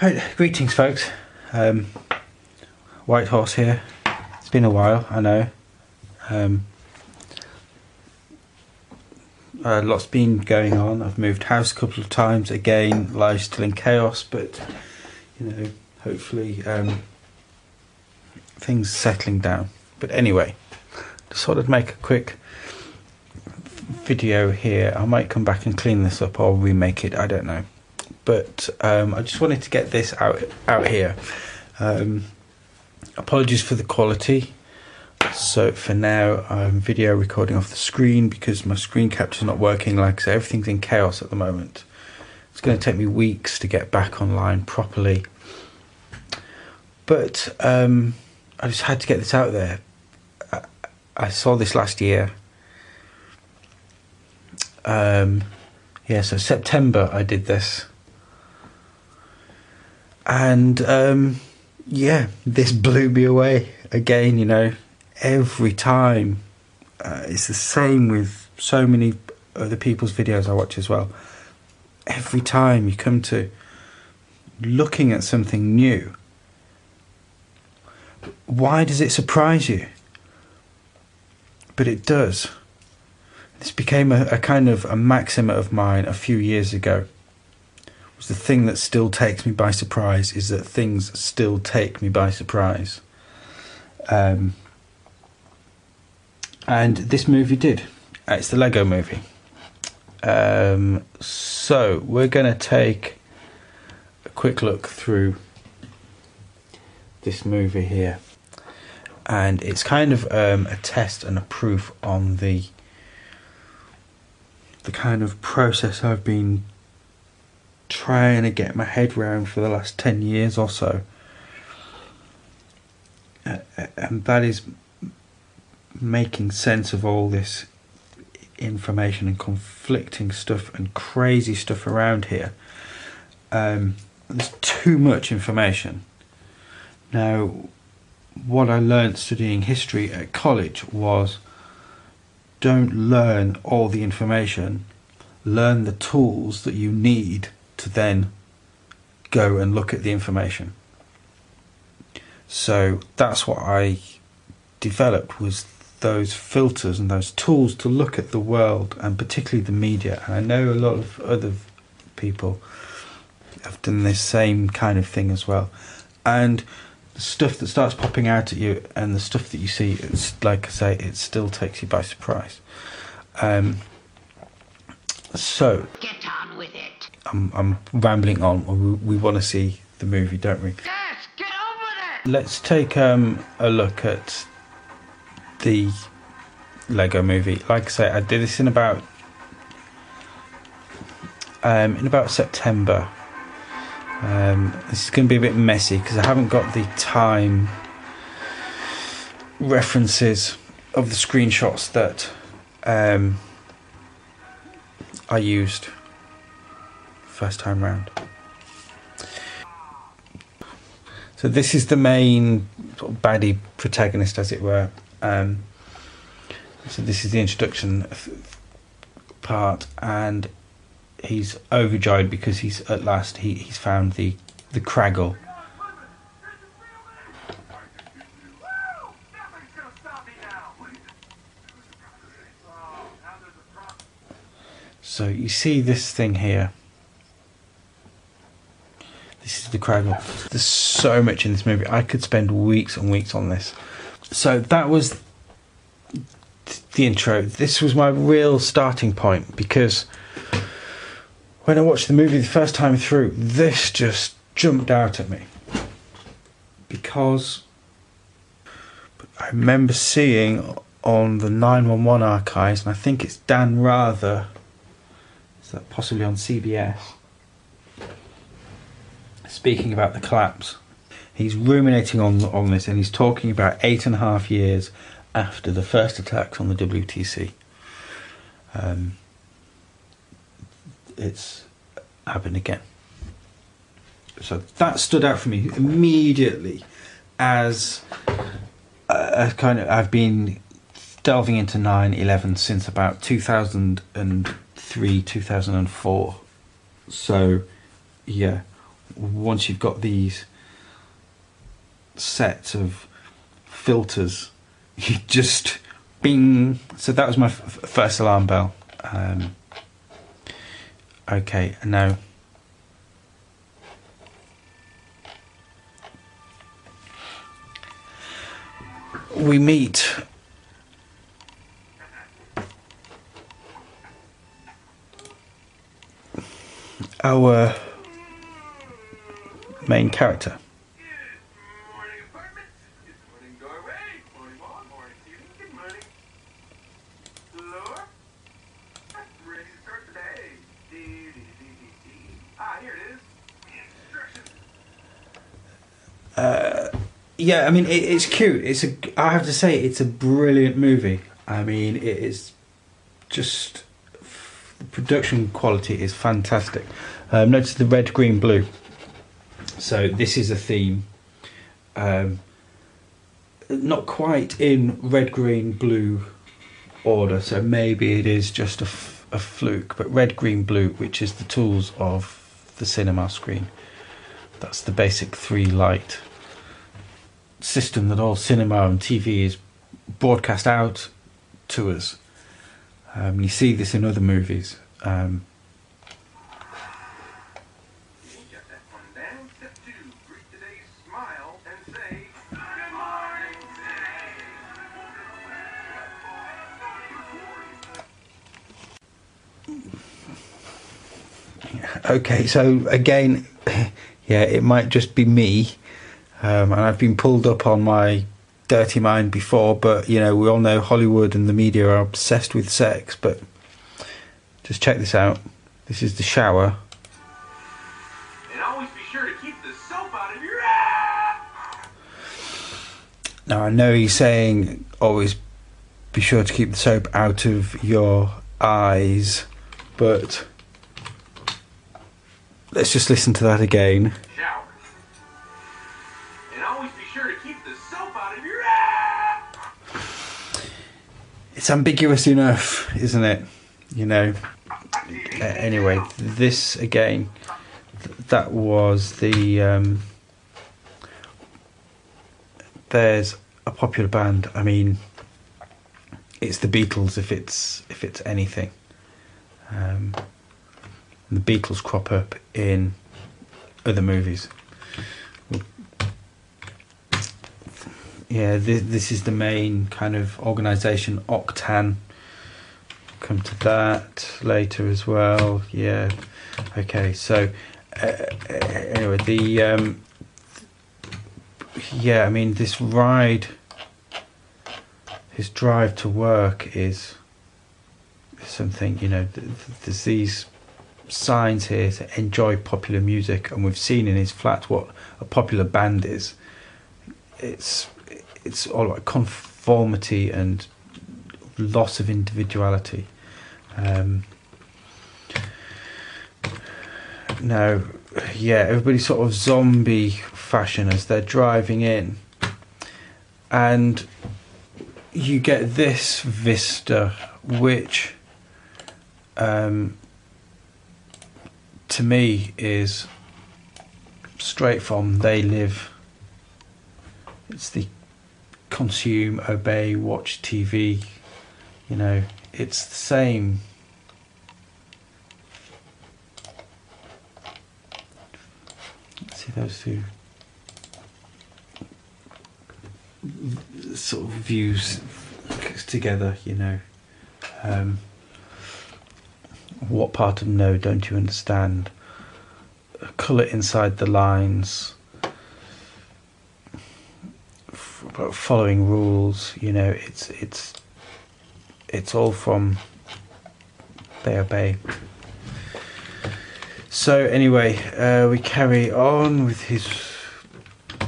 Right, greetings folks. White Horse here. It's been a while, I know. Lots been going on. I've moved house a couple of times. Again, life's still in chaos, but you know, hopefully things settling down. But anyway, just thought I'd make a quick video here. I might come back and clean this up or remake it, I don't know. But I just wanted to get this out here. Apologies for the quality. So for now, I'm video recording off the screen because my screen capture's not working. Like I say, everything's in chaos at the moment. It's going to take me weeks to get back online properly. But I just had to get this out there. I saw this last year. Yeah, so September I did this. And yeah, this blew me away again, you know. Every time it's the same with so many other people's videos I watch as well. Every time you come to looking at something new, why does it surprise you? But it does. This became a kind of a maxim of mine a few years ago. It was the thing that still takes me by surprise, is that things still take me by surprise. And this movie did. It's the Lego movie. So we're going to take a quick look through this movie here. And it's kind of a test and a proof on the kind of process I've been trying to get my head round for the last 10 years or so. And that is making sense of all this information and conflicting stuff and crazy stuff around here. There's too much information. Now, what I learned studying history at college was, don't learn all the information, learn the tools that you need to then go and look at the information. So that's what I developed, was those filters and those tools to look at the world, and particularly the media. And I know a lot of other people have done this same kind of thing as well. And the stuff that starts popping out at you and the stuff that you see, it's like I say, it still takes you by surprise. So get on with it. I'm rambling on. We want to see the movie, don't we? Yes, get on with it. Let's take a look at the Lego movie. Like I say, I did this in about September. This is going to be a bit messy because I haven't got the time references of the screenshots that I used first time round. So this is the main sort of baddie protagonist, as it were. So this is the introduction part, and he's overjoyed because he's at last he's found the Craggle. So you see this thing here. This is the Craggle. There's so much in this movie. I could spend weeks and weeks on this. So that was the intro. This was my real starting point, because when I watched the movie the first time through, this just jumped out at me. Because I remember seeing on the 911 archives, and I think it's Dan Rather, is that possibly on CBS, speaking about the collapse. He's ruminating on this, and he's talking about 8.5 years after the first attacks on the WTC. It's happened again. So that stood out for me immediately as a kind of, I've been delving into 9/11 since about 2003, 2004. So yeah, once you've got these sets of filters, you just bing. So that was my first alarm bell. Okay, and now we meet our main character. Morning apartment, good morning doorway, morning wall, morning ceiling, good morning. Floor, ready to start the day. Here it is. Instructions. Yeah, I mean it's cute. I have to say it's a brilliant movie. I mean it is just, the production quality is fantastic. Notice the red, green, blue. So this is a theme. Not quite in red, green, blue order. So maybe it is just a fluke. But red, green, blue, which is the tools of the cinema screen. That's the basic 3 light system that all cinema and TV is broadcast out to us. You see this in other movies. Get that one down. Step 2, greet today's smile and say, good morning today. Okay, so again, yeah, it might just be me, and I've been pulled up on my dirty mind before, but you know, we all know Hollywood and the media are obsessed with sex. But just check this out. This is the shower. And always be sure to keep the soap out of your ass. Now I know he's saying always be sure to keep the soap out of your eyes, but let's just listen to that again. Shower. And always be sure to keep the soap out of your ass. It's ambiguous enough, isn't it? You know. Anyway, this again, that was the there's a popular band. I mean, it's the Beatles if it's anything. The Beatles crop up in other movies. Yeah, this is the main kind of organisation, Octan. Come to that later as well. Yeah. Okay. So anyway, yeah, I mean this ride, his drive to work is something. You know, there's these signs here to enjoy popular music, and we've seen in his flat what a popular band is. It's all about conformity and loss of individuality. Now, yeah, everybody's sort of zombie fashion as they're driving in, and you get this vista, which to me is straight from They Live. It's the consume, obey, watch TV. You know, it's the same. Let's see those two sort of views together, you know. What part of no don't you understand? Colour inside the lines. Following rules, you know, it's all from They Obey. So anyway, we carry on with his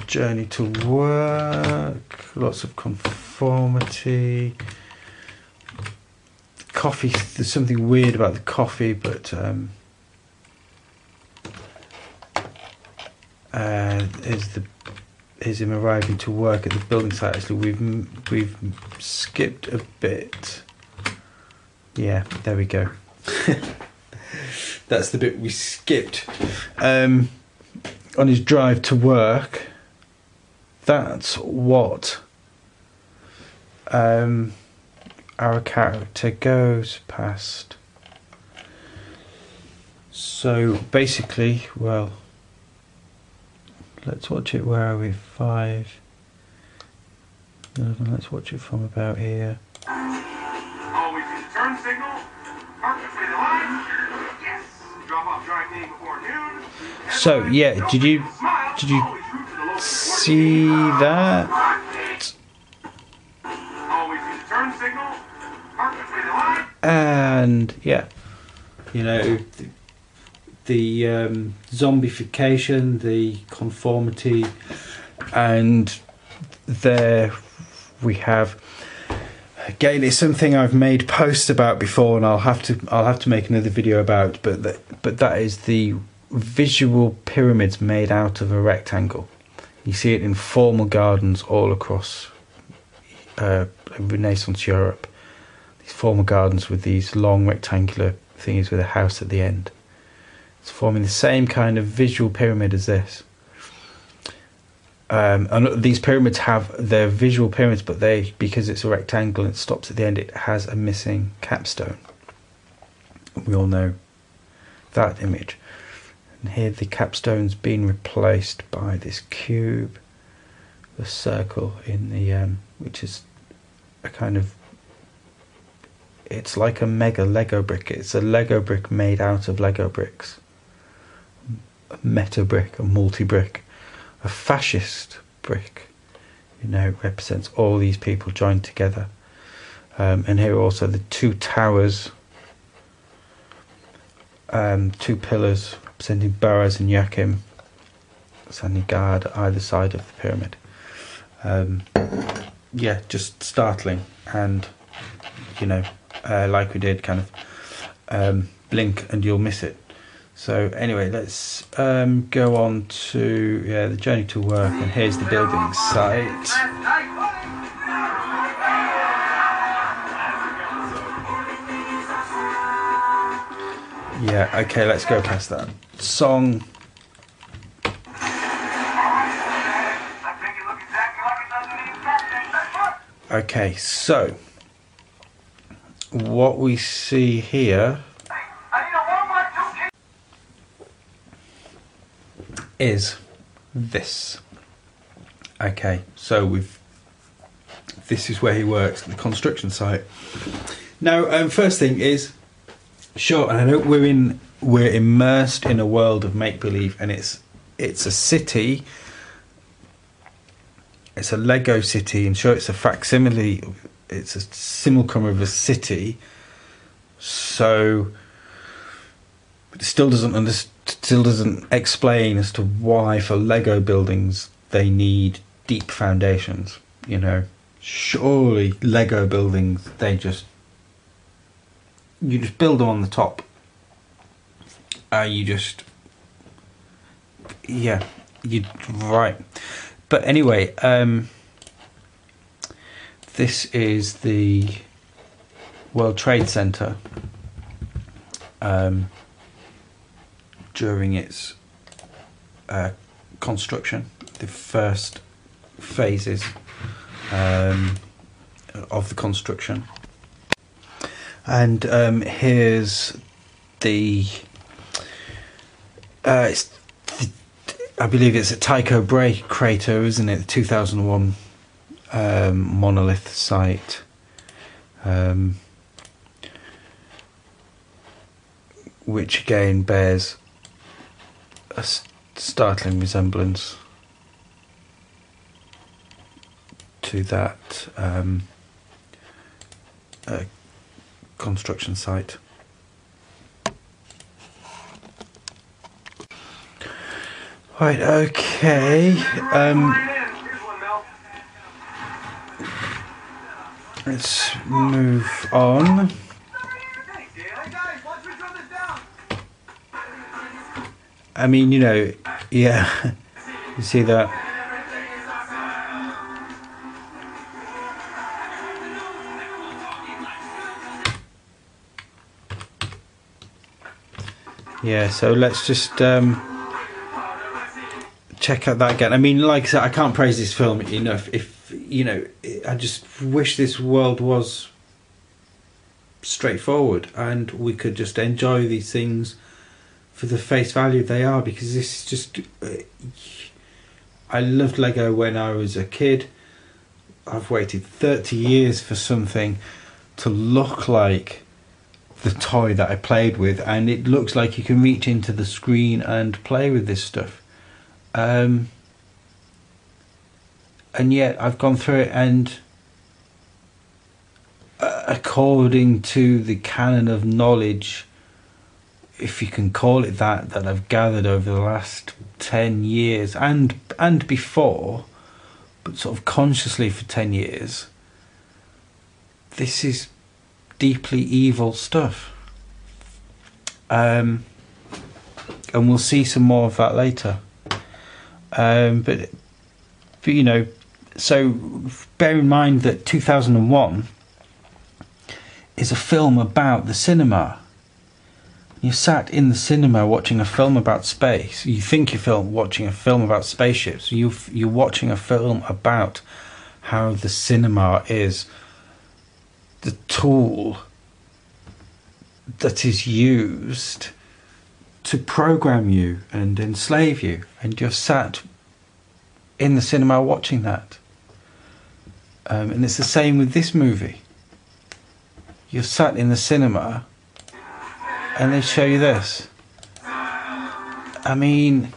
journey to work. Lots of conformity. Coffee, there's something weird about the coffee, but here's him arriving to work at the building site. Actually, we've skipped a bit. Yeah, there we go. That's the bit we skipped. on his drive to work, that's what our character goes past. So basically, well, let's watch it. Where are we? 5. Let's watch it from about here. Always use the turn signal. Park between the lines. Yes. Drop off dry cleaning before noon. So yeah, did you see that? Always use the turn signal. Park between the lines. And yeah, you know, the zombification, the conformity, and there we have, again, it's something I've made posts about before, and I'll have to make another video about, but that is the visual pyramids made out of a rectangle. You see it in formal gardens all across Renaissance Europe. These formal gardens with these long rectangular thingies with a house at the end. It's forming the same kind of visual pyramid as this. And these pyramids have their visual pyramids, but because it's a rectangle and it stops at the end, it has a missing capstone. We all know that image. And here the capstone's been replaced by this cube, the circle in the which is a kind of, it's like a mega Lego brick. It's a Lego brick made out of Lego bricks. A meta brick, a multi brick. A fascist brick, you know, represents all these people joined together. And here are also the 2 towers, 2 pillars representing Boaz and Joachim, standing guard either side of the pyramid. Yeah, just startling, and you know, like we did, kind of blink and you'll miss it. So anyway, let's go on to the journey to work, and here's the building site. Yeah, okay, let's go past that song. Okay, so what we see here is this. Okay, so this is where he works, the construction site. Now, first thing is, sure, and I know we're immersed in a world of make believe, and it's a city. It's a Lego city, and sure, it's a facsimile. It's a simulacrum of a city. So it still doesn't explain as to why for Lego buildings they need deep foundations. You know, surely Lego buildings, you just build them on the top. Right. But anyway, this is the World Trade Center during its construction, the first phases of the construction. And here's I believe it's a Tycho Brahe crater, isn't it? The 2001 monolith site. Which again bears a startling resemblance to that construction site. Right, okay. Let's move on. I mean, you know, yeah, you see that. Yeah, so let's just check out that again. I mean, like I said, I can't praise this film enough. If you know, I just wish this world was straightforward and we could just enjoy these things for the face value they are, because this is just I loved Lego when I was a kid. I've waited 30 years for something to look like the toy that I played with, and it looks like you can reach into the screen and play with this stuff, and yet I've gone through it, and according to the canon of knowledge, if you can call it that, that I've gathered over the last 10 years and before, but sort of consciously for 10 years, this is deeply evil stuff. And we'll see some more of that later. But you know, so bear in mind that 2001 is a film about the cinema. You sat in the cinema watching a film about space. You think you're watching a film about spaceships. You're watching a film about how the cinema is the tool that is used to program you and enslave you. And you're sat in the cinema watching that. And it's the same with this movie. You're sat in the cinema and they show you this. I mean,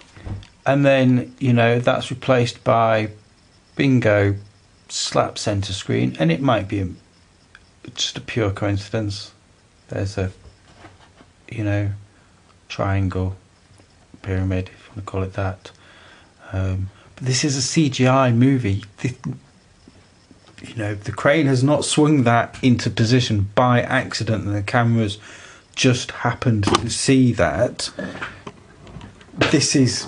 and then, you know, that's replaced by bingo, slap center screen, and it might be just a pure coincidence. There's a, you know, triangle, pyramid, if you want to call it that. But this is a CGI movie. You know, the crane has not swung that into position by accident, and the cameras just happened to see that. This is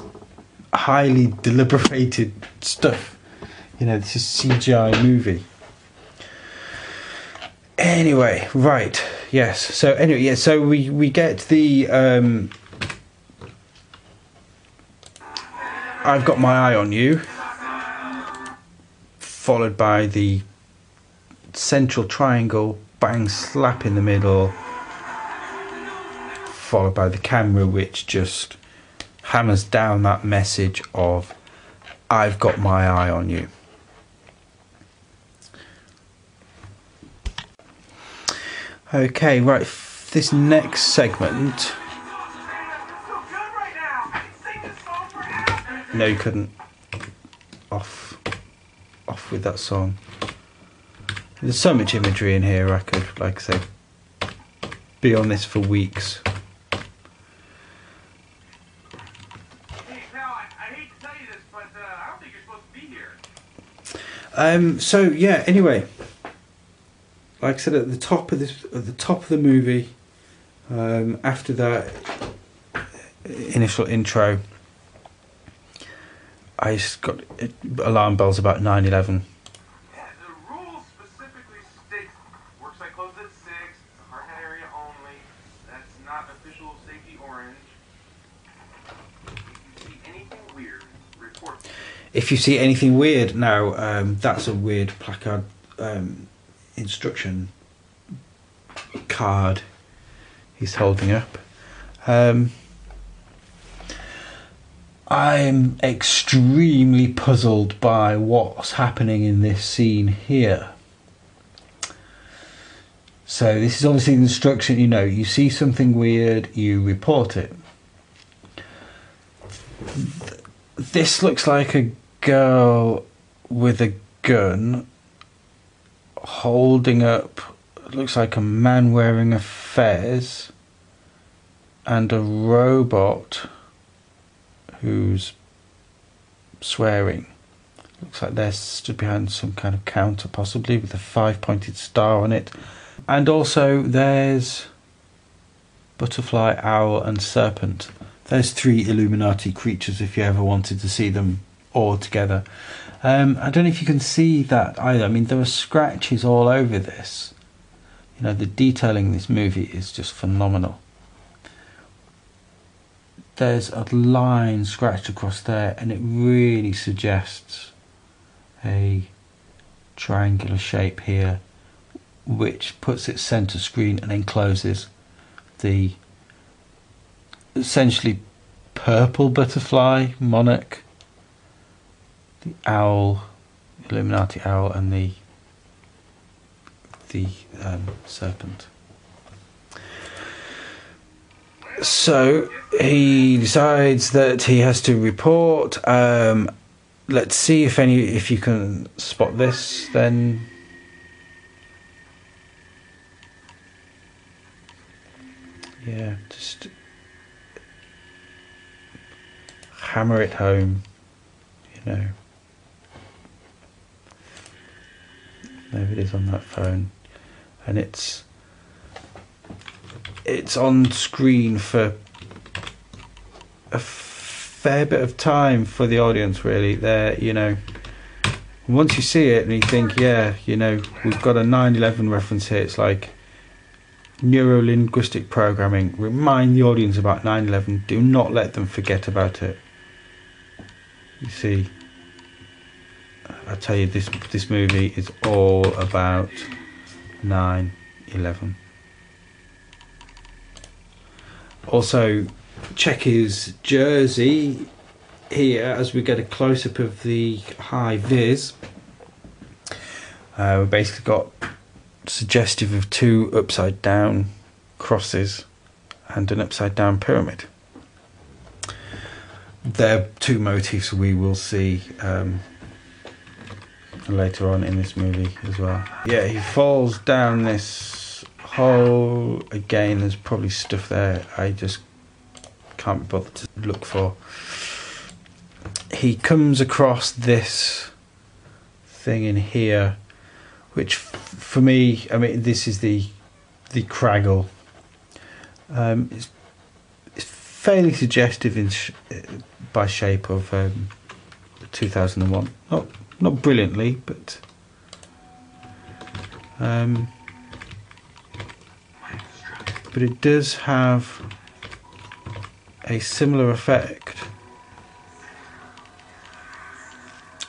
highly deliberated stuff. You know, this is CGI movie. Anyway, right, yes. So anyway, yeah. So we get the I've Got My Eye on You, followed by the central triangle, bang, slap in the middle, followed by the camera, which just hammers down that message of I've got my eye on you. Okay, right, this next segment. No, you couldn't. Off with that song. There's so much imagery in here, I could, like I say, be on this for weeks. Hey, pal, I hate to tell you this, but I don't think you're supposed to be here. So yeah, anyway, like I said, at the top of the movie, after that initial intro, I just got alarm bells about 9/11. Yeah, the rules specifically state work site closed at 6, hard hat area only. That's not official safety orange. If you see anything weird, report. If you see anything weird, now that's a weird placard instruction card he's holding up. I'm extremely puzzled by what's happening in this scene here. So this is obviously the instruction, you know, you see something weird, you report it. This looks like a girl with a gun holding up, looks like a man wearing a fez and a robot who's swearing. Looks like they're stood behind some kind of counter, possibly with a 5-pointed star on it. And also there's butterfly, owl and serpent. There's 3 Illuminati creatures if you ever wanted to see them all together. I don't know if you can see that either. I mean, there are scratches all over this. You know, the detailing in this movie is just phenomenal. there's a line scratched across there, and it really suggests a triangular shape here, which puts it center screen and encloses the essentially purple butterfly monarch, the owl, Illuminati owl, and the serpent. So he decides that he has to report. Let's see if you can spot this then. Yeah, just hammer it home, you know. There it is on that phone, and it's on screen for a fair bit of time for the audience, really. There, you know, once you see it and you think, yeah, you know, we've got a 9/11 reference here. It's like neuro-linguistic programming. Remind the audience about 9/11. Do not let them forget about it. You see, I tell you, this movie is all about 9/11. Also, check his jersey here as we get a close-up of the high vis. We've basically got suggestive of two upside down crosses and an upside down pyramid. They're two motifs we will see later on in this movie as well. Yeah, he falls down this hole again. There's probably stuff there I just can't be bothered to look for. He comes across this thing in here, which for me, I mean, this is the Craggle. It's fairly suggestive by shape of 2001. Not brilliantly, but it does have a similar effect.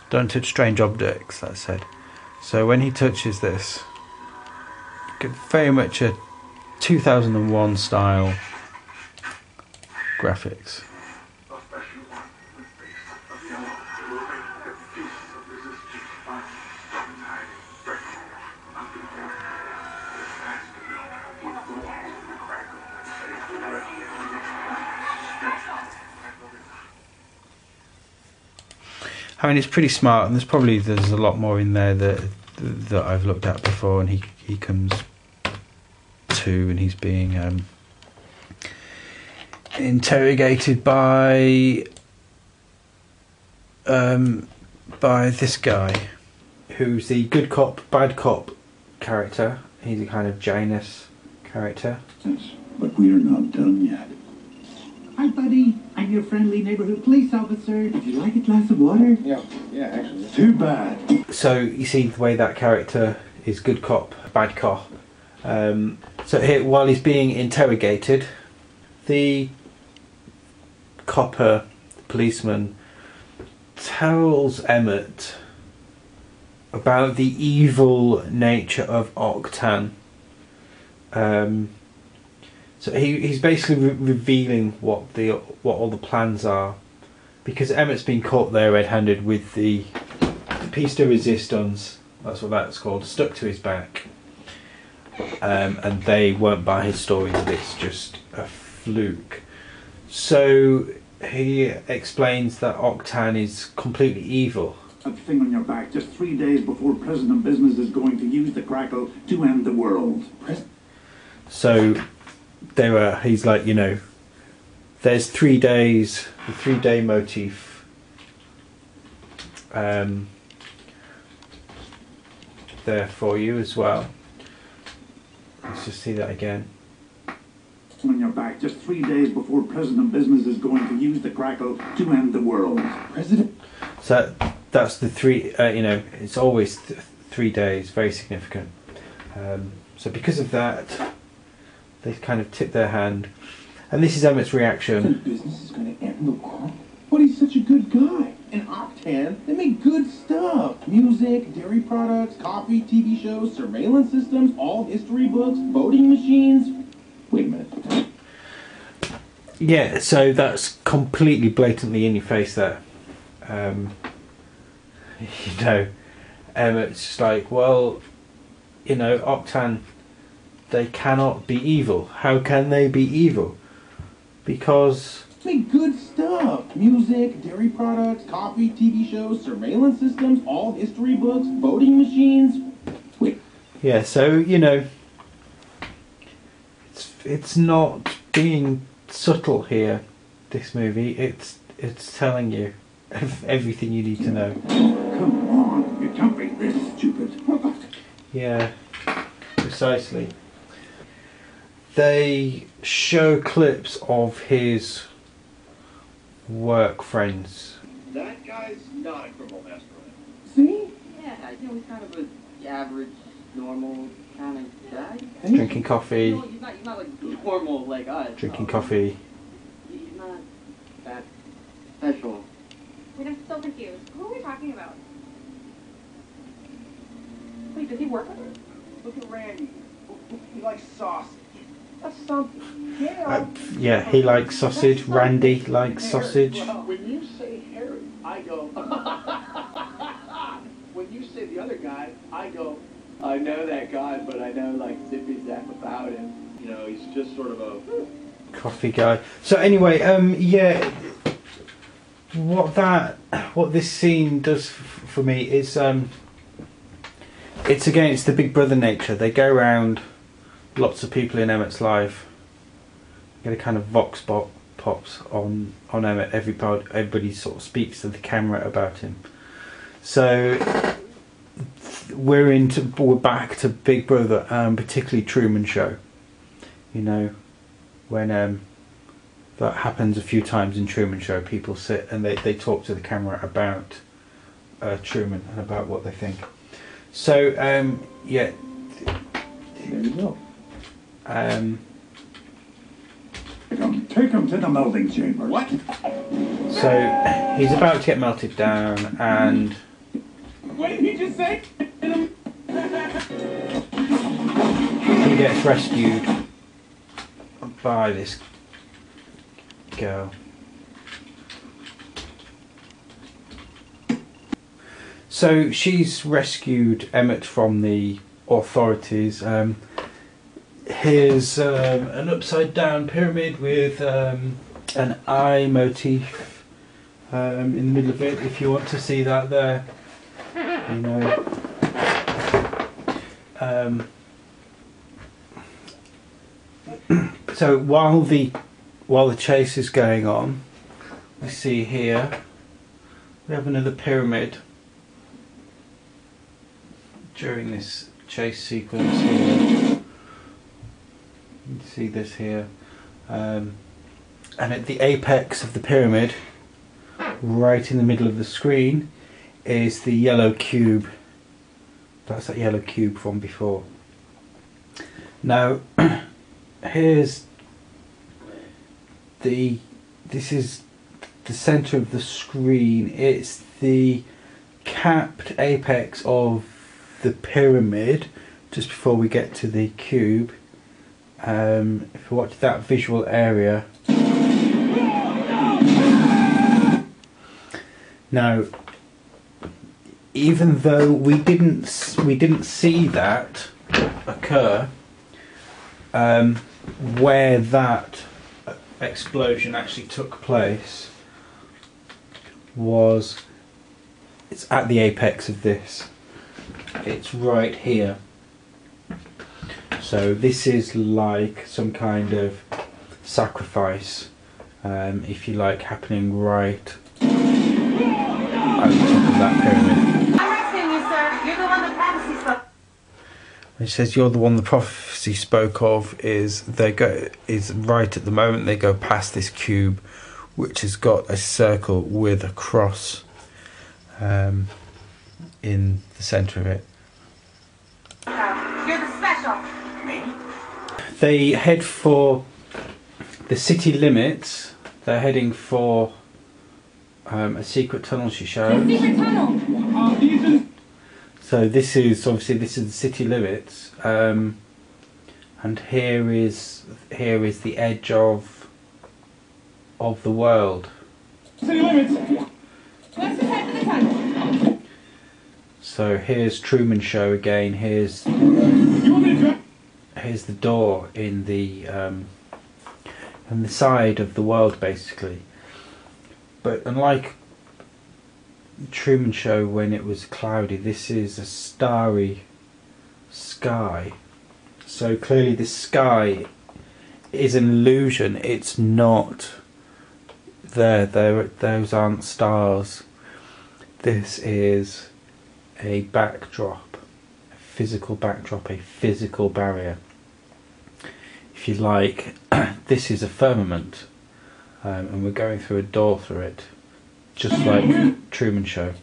Don't touch strange objects, that said. So when he touches this, get very much a 2001 style graphics. I mean, it's pretty smart, and there's a lot more in there that I've looked at before. And he comes to, and he's being interrogated by this guy, who's the good cop, bad cop character. He's a kind of Janus character. Yes, but we're not done yet. Hi, buddy. I'm your friendly neighborhood police officer. Would you like a glass of water? Yeah, actually. Too bad. So you see the way that character is good cop, bad cop. So here, while he's being interrogated, the copper policeman tells Emmett about the evil nature of Octan. So he's basically revealing what all the plans are, because Emmett's been caught there red-handed with the piece de resistance, that's what that's called, stuck to his back, and they won't buy his story that it's just a fluke. So he explains that Octan is completely evil. That thing on your back just 3 days before President Business is going to use the Crackle to end the world. So he's like, you know, there's 3 days, the 3-day motif. There for you as well. Let's just see that again. On your back just 3 days before President Business is going to use the Crackle to end the world. President? So that's the three, you know, it's always 3 days, very significant. So because of that, they kind of tip their hand. And this is Emmett's reaction. Business is going to end the world? But he's such a good guy. And Octan, they make good stuff. Music, dairy products, coffee, TV shows, surveillance systems, all history books, voting machines. Wait a minute. Yeah, so that's completely blatantly in your face there. You know, Emmett's just like, well, you know, Octan, they cannot be evil. How can they be evil? Because... Make good stuff. Music, dairy products, coffee, TV shows, surveillance systems, all history books, voting machines. Wait. Yeah, so, you know, it's not being subtle here, this movie. It's telling you everything you need to know. Come on, you can't be this stupid. Yeah, precisely. They show clips of his work friends. That guy's not a criminal mastermind. See? Yeah, you know, he's kind of an average, normal kind of guy. Drinking coffee. You know, he's not like normal like us. Drinking coffee. He's not that special. Wait, I'm so confused. Who are we talking about? Wait, does he work with us? Look at Randy. He likes sauce. That's something. Yeah, he likes sausage. Randy likes sausage. When you say Harry, I go. When you say the other guy, I go. I know that guy, but I know like Zippy Zap about him. You know, he's just sort of a Coffee guy. So anyway, yeah, what this scene does for me is it's against the Big Brother nature. They go around lots of people in Emmett's life. Get a kind of vox pops on Emmett. Everybody sort of speaks to the camera about him. So we're back to Big Brother, particularly Truman Show. You know, when that happens a few times in Truman Show, people sit and they talk to the camera about Truman and about what they think. So yeah, There you go. Take him to the melting chamber. what? so he's about to get melted down, and What did he just say? he gets rescued by this girl. So she's rescued Emmett from the authorities. Here's an upside down pyramid with an eye motif in the middle of it, if you want to see that there. You know. So while the chase is going on, we see here we have another pyramid during this chase sequence here. You can see this here, and at the apex of the pyramid, right in the middle of the screen, is the yellow cube. That's that yellow cube from before. Now here's this is the center of the screen. It's the capped apex of the pyramid just before we get to the cube. If you watch that visual area, now even though we didn't see that occur, where that explosion actually took place it's at the apex of this. It's right here. So this is like some kind of sacrifice, if you like, happening right at the top of that pyramid. I'm asking you, sir. You're the one the prophecy spoke. It says you're the one the prophecy spoke of. Is right at the moment they go past this cube, which has got a circle with a cross in the centre of it. You're the special. They head for the city limits. They're heading for a secret tunnel, she shows. Secret tunnel! So this is the city limits, and here is the edge of the world. City limits. Let's just head to the tunnel. So here's Truman Show again. Here's the door in the side of the world, basically. But unlike Truman Show when it was cloudy, this is a starry sky. So clearly this sky is an illusion. It's not there. Those aren't stars. This is a backdrop, a physical backdrop, a physical barrier. If you like, this is a firmament, and we're going through a door through it, just like Truman Show.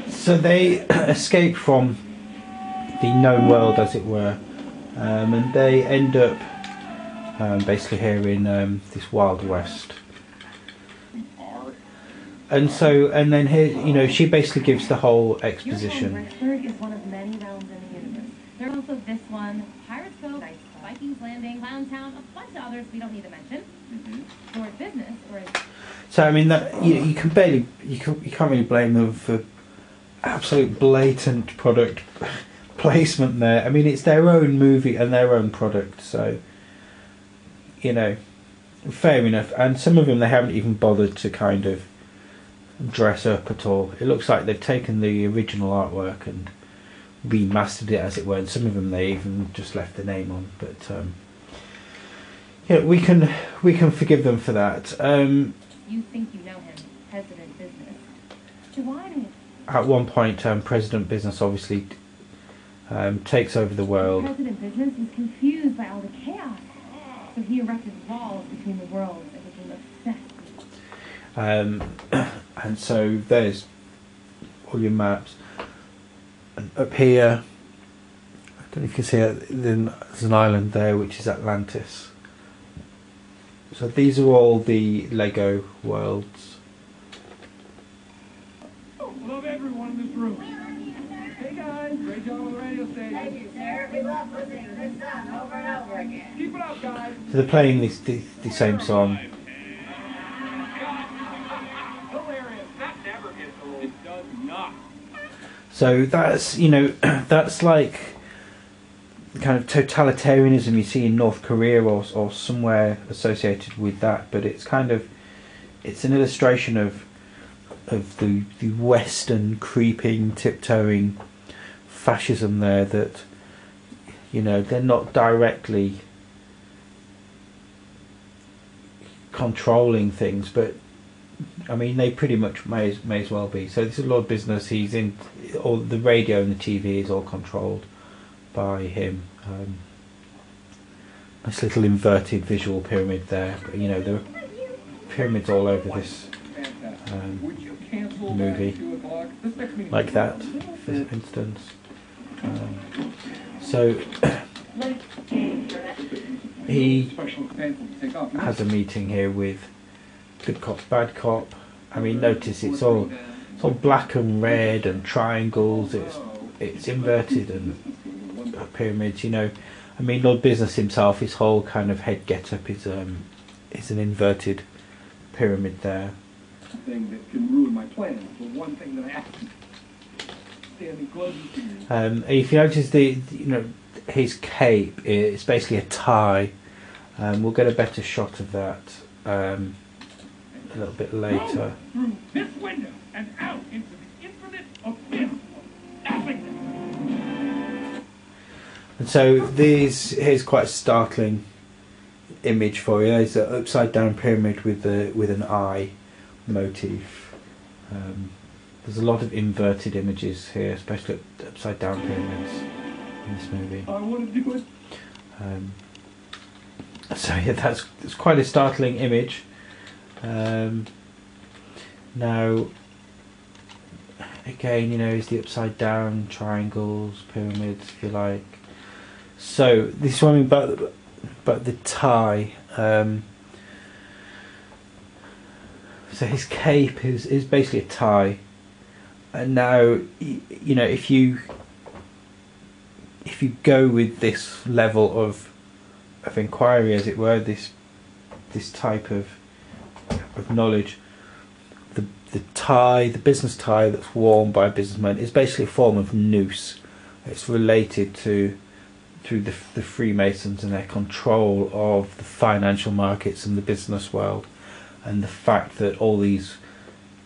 So they escape from the known world, as it were, and they end up basically here in this Wild West. And then here, she basically gives the whole exposition. Rexburg is one of many realms in the universe. There's also this one, Pirates Cove, Vikings Landing, Clown Town, a bunch of others we don't need to mention. For business, or so I mean that you can barely, you can't really blame them for absolute blatant product placement there. I mean, it's their own movie and their own product, so fair enough. And some of them they haven't even bothered to kind of dress up at all. It looks like they've taken the original artwork and remastered it, as it were, and some of them they even just left the name on, but we can forgive them for that. you think you know him, President Business. Giovanni. At one point, President Business obviously takes over the world. President Business was confused by all the chaos, so he erected walls between the worlds and became obsessed. And so there's all your maps, and up here, I don't know if you can see it, there's an island there which is Atlantis. So these are all the Lego worlds. Love everyone in this room. Hey guys, great job on the radio station. Thank you, sir. We love listening to this song over and over again. Keep it up, guys. So they're playing the same song. Hilarious. That never gets old. It does not. So that's, that's like the kind of totalitarianism you see in North Korea or somewhere associated with that, but it's it's an illustration of the Western creeping, tiptoeing fascism there, that they're not directly controlling things, but I mean they pretty much may as well be. So this is Lord Business. He's in all the radio and the TV is all controlled by him. Nice little inverted visual pyramid there, but there are pyramids all over this movie, like that, for instance. So he has a meeting here with good cop, bad cop. I mean, notice it's all black and red and triangles. It's inverted and pyramids. I mean, Lord Business himself, his whole kind of head get-up is an inverted pyramid there. Thing that can ruin my plans. The one thing that I have to standing close to. If you notice his cape is basically a tie. We'll get a better shot of that a little bit later. Through this window and out into the infinite abyss of nothingness. And so here's quite a startling image for you. There's an upside down pyramid with an eye motif. There's a lot of inverted images here, especially upside down pyramids in this movie. I want to do it. So yeah, that's quite a startling image. Now, again, is the upside down triangles, pyramids, if you like. So this one about the tie. So his cape is basically a tie, and now you know if you go with this level of inquiry, as it were, this type of knowledge, the tie, the business tie that's worn by a businessman is basically a form of noose. It's related to the Freemasons and their control of the financial markets and the business world, and the fact that all these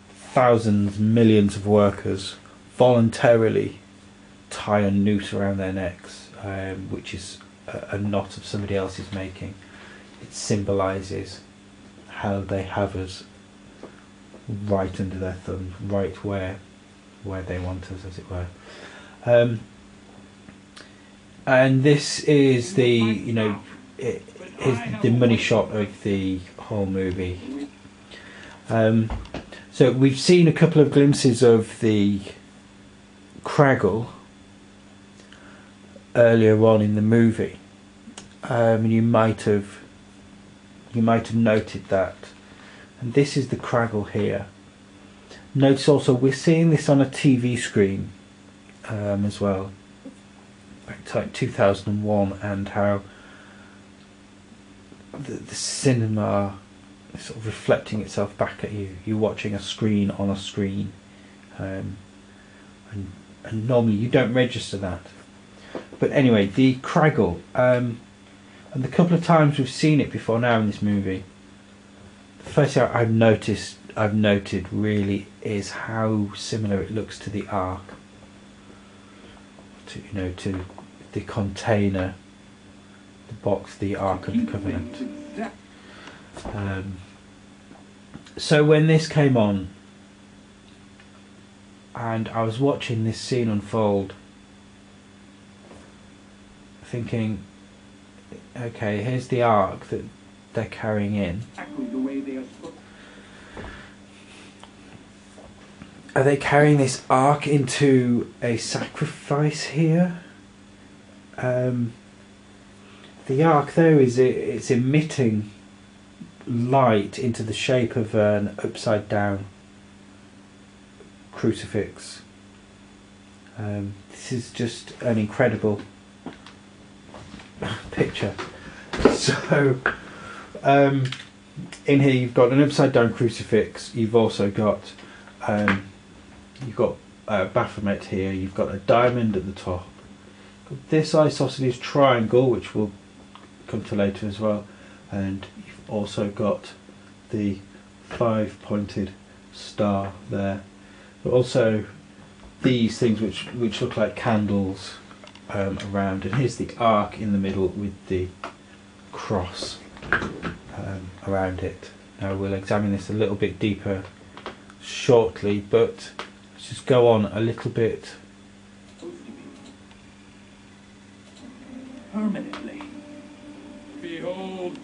thousands, millions of workers voluntarily tie a noose around their necks, which is a knot of somebody else's making. It symbolises how they have us right under their thumbs, right where they want us, as it were. And this is the the money shot of the whole movie. So we've seen a couple of glimpses of the Craggle earlier on in the movie, and you might have noted that. And this is the Craggle here. Notice also we're seeing this on a TV screen as well, back to like 2001, and how the cinema is sort of reflecting itself back at you. You're watching a screen on a screen, and normally you don't register that. But anyway, the Craggle, and the couple of times we've seen it before now in this movie, the first thing I've noted really is how similar it looks to the Ark, to the container, the box, the Ark of the Covenant. So when this came on, and I was watching this scene unfold, thinking, okay, here's the Ark that they're carrying in. Are they carrying this Ark into a sacrifice here? The Ark there it's emitting light into the shape of an upside down crucifix. This is just an incredible picture. So in here you've got an upside down crucifix. You've also got Baphomet here. You've got a diamond at the top. This isosceles triangle, which we'll come to later as well, and you've also got the 5-pointed star there. But also these things which look like candles around, and here's the Ark in the middle with the cross around it. Now we'll examine this a little bit deeper shortly, but let's just go on a little bit. Permanently. Behold,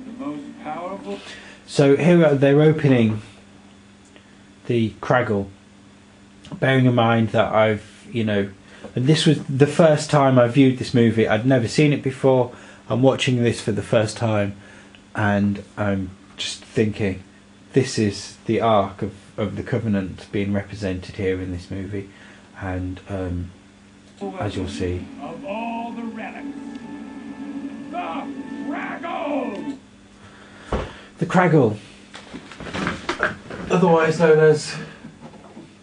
the most powerful. So here they're opening the Craggle, bearing in mind that and this was the first time I viewed this movie. I'd never seen it before. I'm watching this for the first time, and I'm just thinking, this is the Ark of the Covenant being represented here in this movie, and as you'll see, Of all the relics, the Craggle! the Craggle, otherwise known as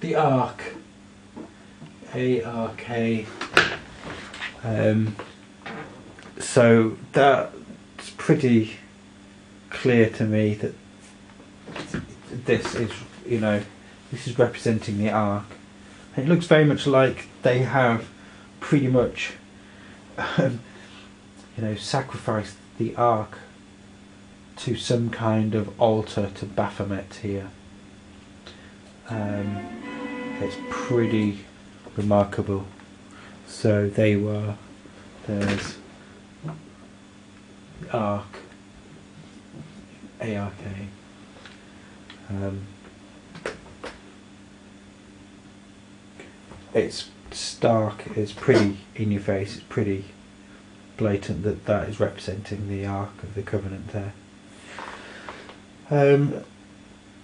the Ark, A-R-K. So that's pretty clear to me that this is representing the Ark. And it looks very much like they have pretty much sacrificed the Ark to some kind of altar to Baphomet here. It's pretty remarkable. So there's the Ark, A-R-K. It's stark, it's pretty in your face, it's pretty blatant that is representing the Ark of the Covenant there.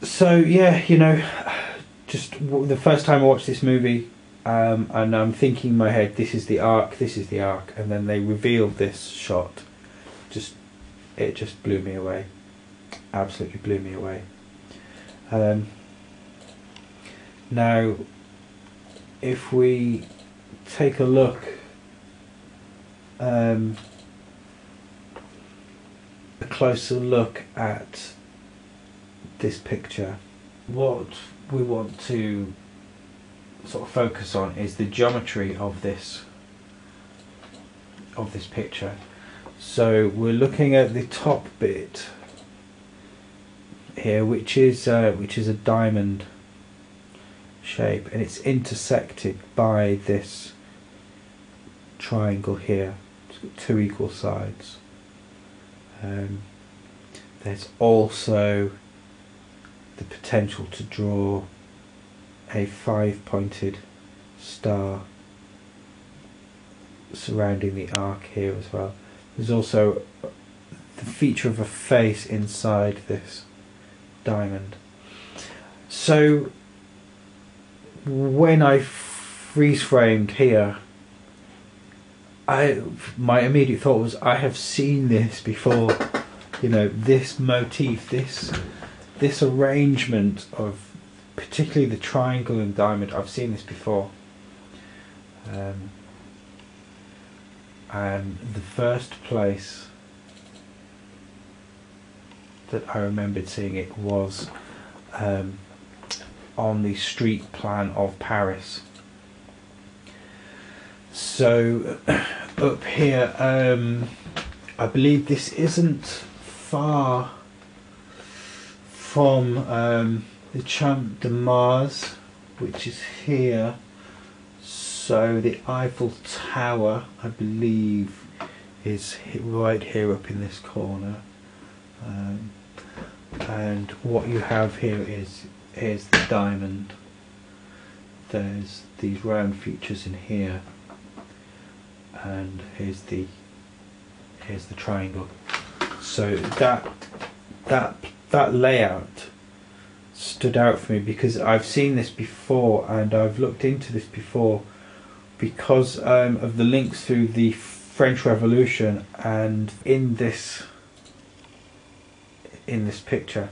So yeah, you know, just the first time I watched this movie, and I'm thinking in my head, this is the Ark, and then they revealed this shot. It just blew me away. Absolutely blew me away. Now, if we take a look, a closer look at this picture, what we want to sort of focus on is the geometry of this picture. So we're looking at the top bit here, which is a diamond shape, and it's intersected by this triangle here. It's got two equal sides. There's also the potential to draw a 5-pointed star surrounding the arc here as well. There's also the feature of a face inside this diamond. So when I freeze framed here, my immediate thought was, I have seen this before. You know, this motif, this arrangement of particularly the triangle and diamond, I've seen this before. And the first place that I remembered seeing it was on the street plan of Paris. So up here, I believe this isn't far from the Champ de Mars, which is here. So the Eiffel Tower, I believe, is right here up in this corner. And what you have here is the diamond. There's these round features in here, and here's the triangle. So that layout stood out for me because I've seen this before and I've looked into this before because of the links through the French Revolution, and in this picture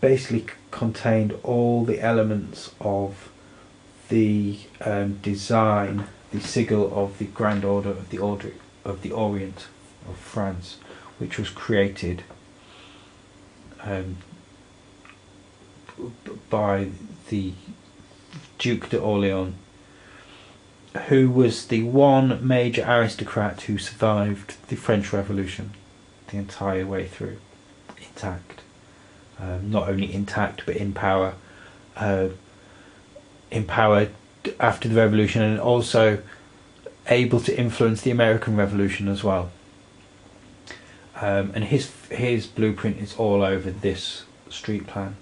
basically contained all the elements of the design, the sigil of the Grand Order of the Orient of France, which was created by the Duke d'Orléans, who was the one major aristocrat who survived the French Revolution the entire way through, intact. Not only intact, but in power after the revolution, and also able to influence the American Revolution as well. And his blueprint is all over this street plan.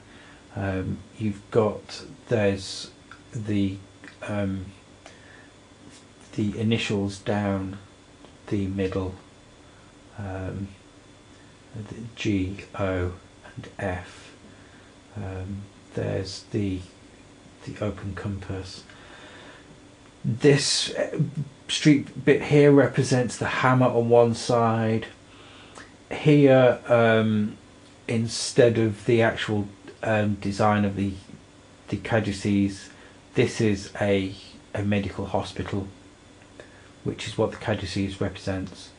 There's the initials down the middle, the G, O and F. There's the open compass. This street bit here represents the hammer on one side. Here, instead of the actual design of the caducees, this is a medical hospital, which is what the caducees represents.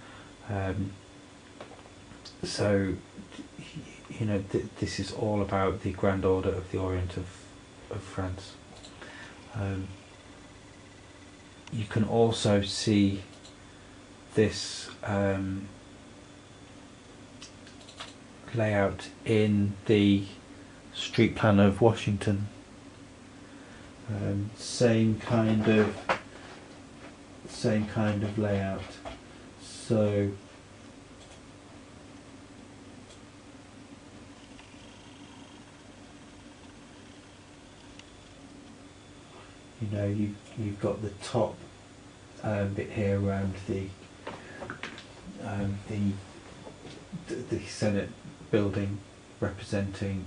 So, you know, this is all about the Grand Order of the Orient of France. You can also see this layout in the street plan of Washington. Same kind of layout. So you know, you've got the top bit here around the Senate building, representing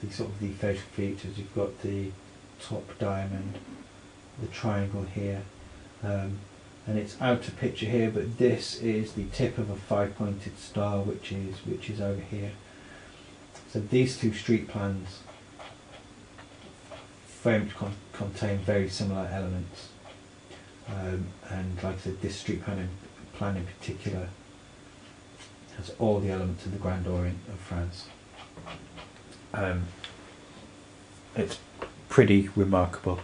the sort of the facial features. You've got the top diamond, the triangle here, and it's out of picture here, but this is the tip of a 5-pointed star, which is over here. So these two street plans very much contain very similar elements, and like I said, this street plan in particular has all the elements of the Grand Orient of France. It's pretty remarkable.